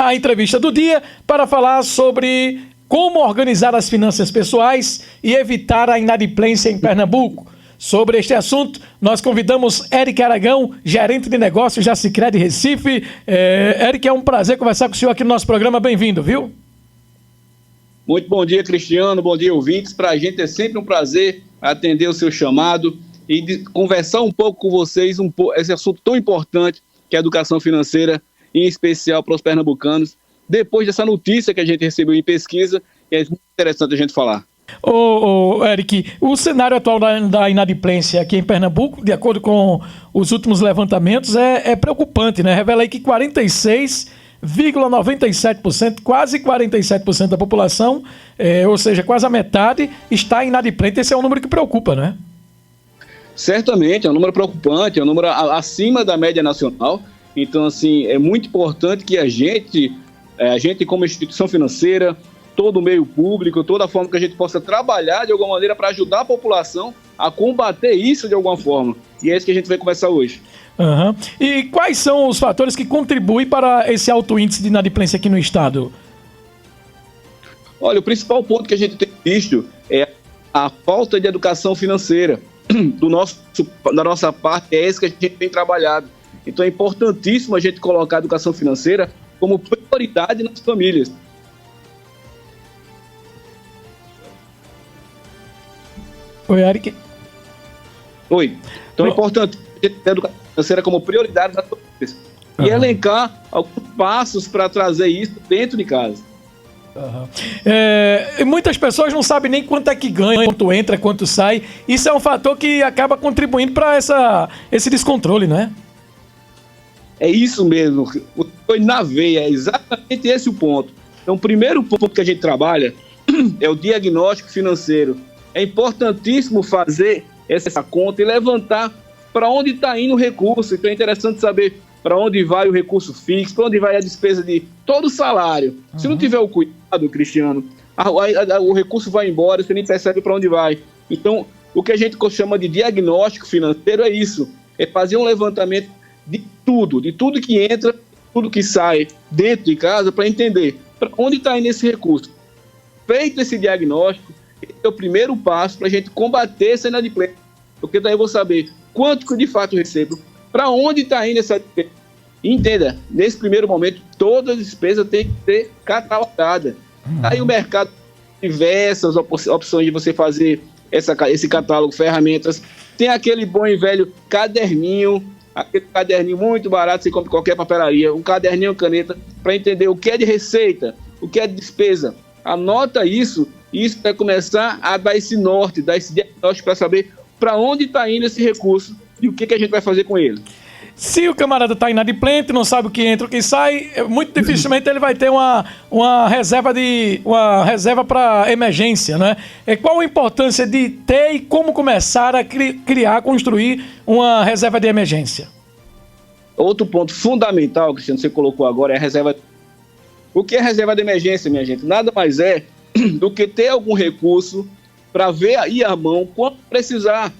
a entrevista do dia para falar sobre como organizar as finanças pessoais e evitar a inadimplência em Pernambuco. Sobre este assunto, nós convidamos Eric Aragão, gerente de negócios da Sicredi Recife. Eric, é um prazer conversar com o senhor aqui no nosso programa. Bem-vindo, viu? Muito bom dia, Cristiano. Bom dia, ouvintes. Para a gente é sempre um prazer atender o seu chamado e conversar um pouco com vocês esse assunto tão importante que é a educação financeira, em especial para os pernambucanos, depois dessa notícia que a gente recebeu em pesquisa, e é muito interessante a gente falar. Eric, o cenário atual da inadimplência aqui em Pernambuco, de acordo com os últimos levantamentos, é preocupante, né? Revela aí que 46,97%, quase 47% da população, ou seja, quase a metade, está inadimplente. Esse é um número que preocupa, né? Certamente, é um número preocupante, é um número acima da média nacional. Então, assim, é muito importante que a gente como instituição financeira, todo o meio público, toda a forma que a gente possa trabalhar de alguma maneira para ajudar a população a combater isso de alguma forma. E é isso que a gente vai conversar hoje. Uhum. E quais são os fatores que contribuem para esse alto índice de inadimplência aqui no estado? Olha, o principal ponto que a gente tem visto é a falta de educação financeira. Da nossa parte, é esse que a gente tem trabalhado. Então é importantíssimo a gente colocar a educação financeira como prioridade nas famílias. Oi, Eric. Oi. Então é importante a gente ter a educação financeira como prioridade nas famílias. E elencar alguns passos para trazer isso dentro de casa. Muitas pessoas não sabem nem quanto é que ganha, quanto entra, quanto sai. Isso é um fator que acaba contribuindo para esse descontrole, não é? É isso mesmo. Foi na veia, é exatamente esse o ponto. Então, o primeiro ponto que a gente trabalha é o diagnóstico financeiro. É importantíssimo fazer essa conta e levantar para onde está indo o recurso. Então, é interessante saber para onde vai o recurso fixo, para onde vai a despesa de todo o salário. Se não tiver o cuidado, Cristiano, o recurso vai embora, você nem percebe para onde vai. Então, o que a gente chama de diagnóstico financeiro é isso, é fazer um levantamento de tudo que entra, tudo que sai dentro de casa, para entender para onde está indo esse recurso. Feito esse diagnóstico, esse é o primeiro passo para a gente combater essa inadimplência, porque daí eu vou saber quanto que de fato eu recebo, para onde está indo essa despesa. Entenda, nesse primeiro momento, toda a despesa tem que ser catalogada. Aí o mercado tem diversas opções de você fazer esse catálogo, ferramentas. Tem aquele bom e velho caderninho, aquele caderninho muito barato, você compra em qualquer papelaria, um caderninho, caneta, para entender o que é de receita, o que é de despesa. Anota isso, e isso vai começar a dar esse norte, dar esse diagnóstico para saber para onde está indo esse recurso e o que a gente vai fazer com ele. Se o camarada está inadimplente, não sabe o que entra, o que sai, muito dificilmente ele vai ter uma reserva para emergência, né? Qual a importância de ter e como começar a construir uma reserva de emergência? Outro ponto fundamental, Cristiano, você colocou agora, é a reserva. O que é reserva de emergência, minha gente? Nada mais é do que ter algum recurso para ver aí a mão quando precisar.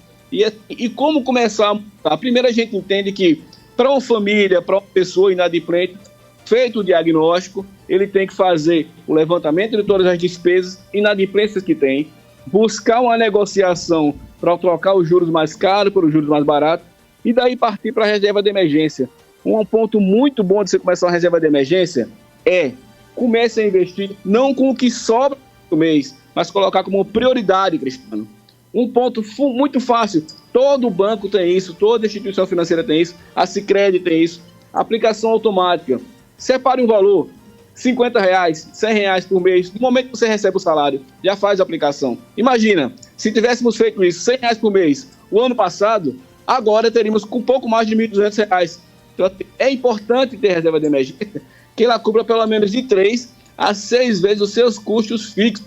E como começar a primeiro a gente entende que para uma família, para uma pessoa inadimplente, feito o diagnóstico, ele tem que fazer o levantamento de todas as despesas, inadimplências que tem, buscar uma negociação para trocar os juros mais caros por os juros mais baratos e daí partir para a reserva de emergência. Um ponto muito bom de você começar uma reserva de emergência é comece a investir não com o que sobra no mês, mas colocar como prioridade, Cristiano. Um ponto muito fácil, todo banco tem isso, toda instituição financeira tem isso, a Sicredi tem isso, aplicação automática. Separe um valor, R$50, R$100 por mês, no momento que você recebe o salário, já faz a aplicação. Imagina, se tivéssemos feito isso, R$100 por mês, o ano passado, agora teríamos com um pouco mais de R$1.200. Então, é importante ter reserva de emergência, que ela cubra pelo menos de 3 a 6 vezes os seus custos fixos.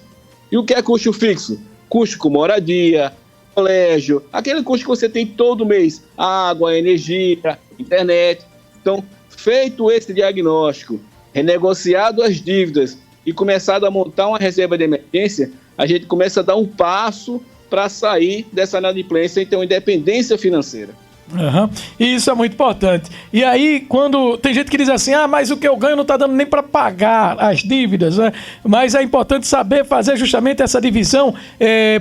E o que é custo fixo? Custo com moradia, colégio, aquele custo que você tem todo mês, água, energia, internet. Então, feito esse diagnóstico, renegociado as dívidas e começado a montar uma reserva de emergência, a gente começa a dar um passo para sair dessa inadimplência e ter uma independência financeira. Uhum. E isso é muito importante. E aí, quando tem gente que diz assim, mas o que eu ganho não está dando nem para pagar as dívidas, né? Mas é importante saber fazer justamente essa divisão.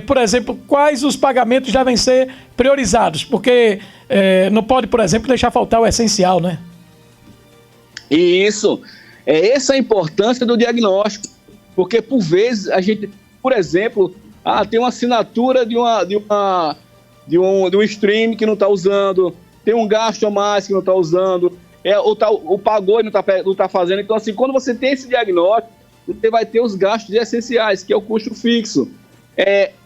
Por exemplo, quais os pagamentos devem ser priorizados, porque não pode, por exemplo, deixar faltar o essencial, né? Isso. Essa é a importância do diagnóstico, porque por vezes a gente, por exemplo, tem uma assinatura de um stream que não está usando, tem um gasto a mais que não está usando, ou pagou e não tá fazendo. Então, assim, quando você tem esse diagnóstico, você vai ter os gastos essenciais, que é o custo fixo,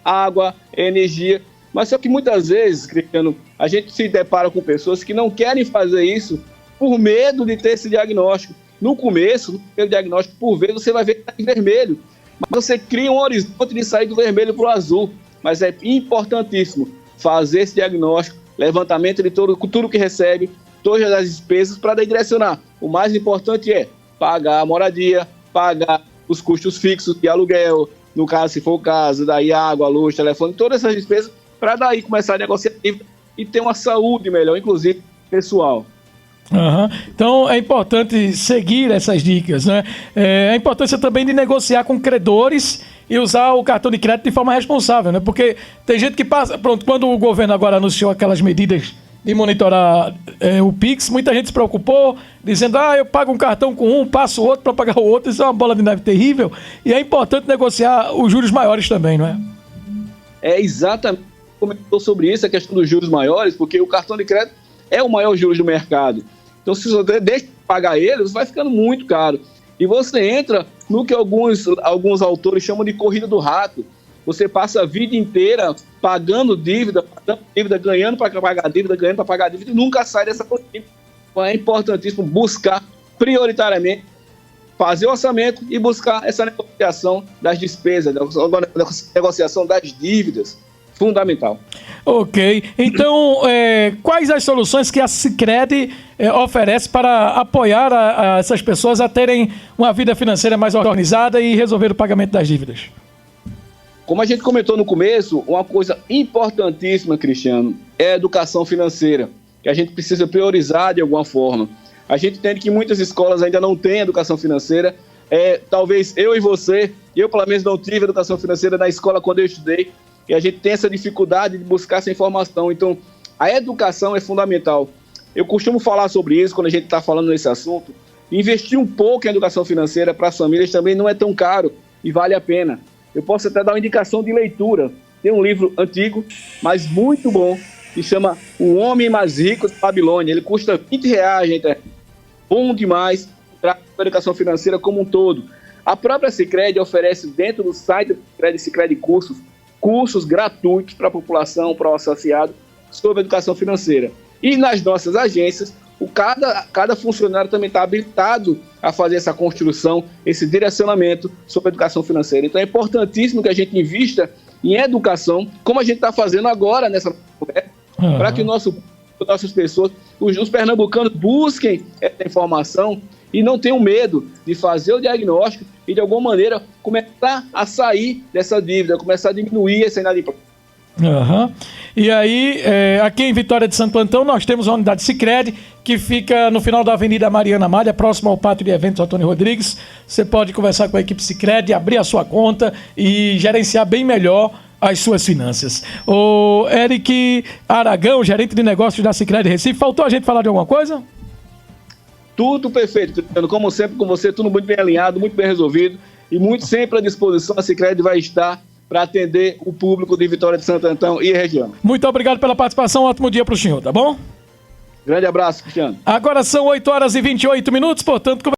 água, energia. Mas só que muitas vezes, Cristiano, a gente se depara com pessoas que não querem fazer isso por medo de ter esse diagnóstico. No começo, no primeiro diagnóstico, por vezes, você vai ver que está em vermelho, mas você cria um horizonte de sair do vermelho para o azul. Mas é importantíssimo fazer esse diagnóstico, levantamento de tudo que recebe, todas as despesas, para daí direcionar. O mais importante é pagar a moradia, pagar os custos fixos de aluguel, no caso, se for o caso, daí água, luz, telefone, todas essas despesas, para daí começar a negociar e ter uma saúde melhor, inclusive pessoal. Uhum. Então é importante seguir essas dicas, né? A importância também de negociar com credores e usar o cartão de crédito de forma responsável, né? Porque tem gente que passa, pronto, quando o governo agora anunciou aquelas medidas de monitorar o Pix, muita gente se preocupou, dizendo, eu pago um cartão com um, passo o outro para pagar o outro, isso é uma bola de neve terrível, e é importante negociar os juros maiores também, não é? Exatamente, comentou sobre isso, a questão dos juros maiores, porque o cartão de crédito é o maior juros do mercado. Então, se você deixa de pagar ele, vai ficando muito caro. E você entra no que alguns autores chamam de corrida do rato. Você passa a vida inteira pagando dívida, ganhando para pagar dívida, ganhando para pagar dívida, e nunca sai dessa corrida. Então, é importantíssimo buscar prioritariamente, fazer o orçamento e buscar essa negociação das despesas, negociação das dívidas. Fundamental. Ok. Então, quais as soluções que a Sicredi oferece para apoiar essas pessoas a terem uma vida financeira mais organizada e resolver o pagamento das dívidas? Como a gente comentou no começo, uma coisa importantíssima, Cristiano, é a educação financeira, que a gente precisa priorizar de alguma forma. A gente entende que muitas escolas ainda não têm educação financeira. Talvez eu e você, eu pelo menos não tive educação financeira na escola quando eu estudei, e a gente tem essa dificuldade de buscar essa informação. Então, a educação é fundamental. Eu costumo falar sobre isso quando a gente está falando nesse assunto. Investir um pouco em educação financeira para as famílias também não é tão caro e vale a pena. Eu posso até dar uma indicação de leitura. Tem um livro antigo, mas muito bom, que chama O Homem Mais Rico de Babilônia. Ele custa R$20, gente. É bom demais para a educação financeira como um todo. A própria Sicredi oferece dentro do site do Sicredi cursos gratuitos para a população, para o associado, sobre educação financeira. E nas nossas agências, cada funcionário também está habilitado a fazer essa construção, esse direcionamento sobre educação financeira. Então é importantíssimo que a gente invista em educação, como a gente está fazendo agora nessa conversa, para que nossas pessoas, os pernambucanos, busquem essa informação e não tenham medo de fazer o diagnóstico e, de alguma maneira, começar a sair dessa dívida, começar a diminuir essa inadimplência. Uhum. E aí, aqui em Vitória de Santo Antão, nós temos a unidade Sicredi, que fica no final da Avenida Mariana Malha, próximo ao Pátio de Eventos Antônio Rodrigues. Você pode conversar com a equipe Sicredi, abrir a sua conta e gerenciar bem melhor as suas finanças. O Eric Aragão, gerente de negócios da Sicredi Recife, faltou a gente falar de alguma coisa? Tudo perfeito, Cristiano. Como sempre, com você, tudo muito bem alinhado, muito bem resolvido e muito sempre à disposição. A Sicredi vai estar para atender o público de Vitória de Santo Antão e região. Muito obrigado pela participação. Ótimo dia para o senhor, tá bom? Grande abraço, Cristiano. Agora são 8h28, portanto...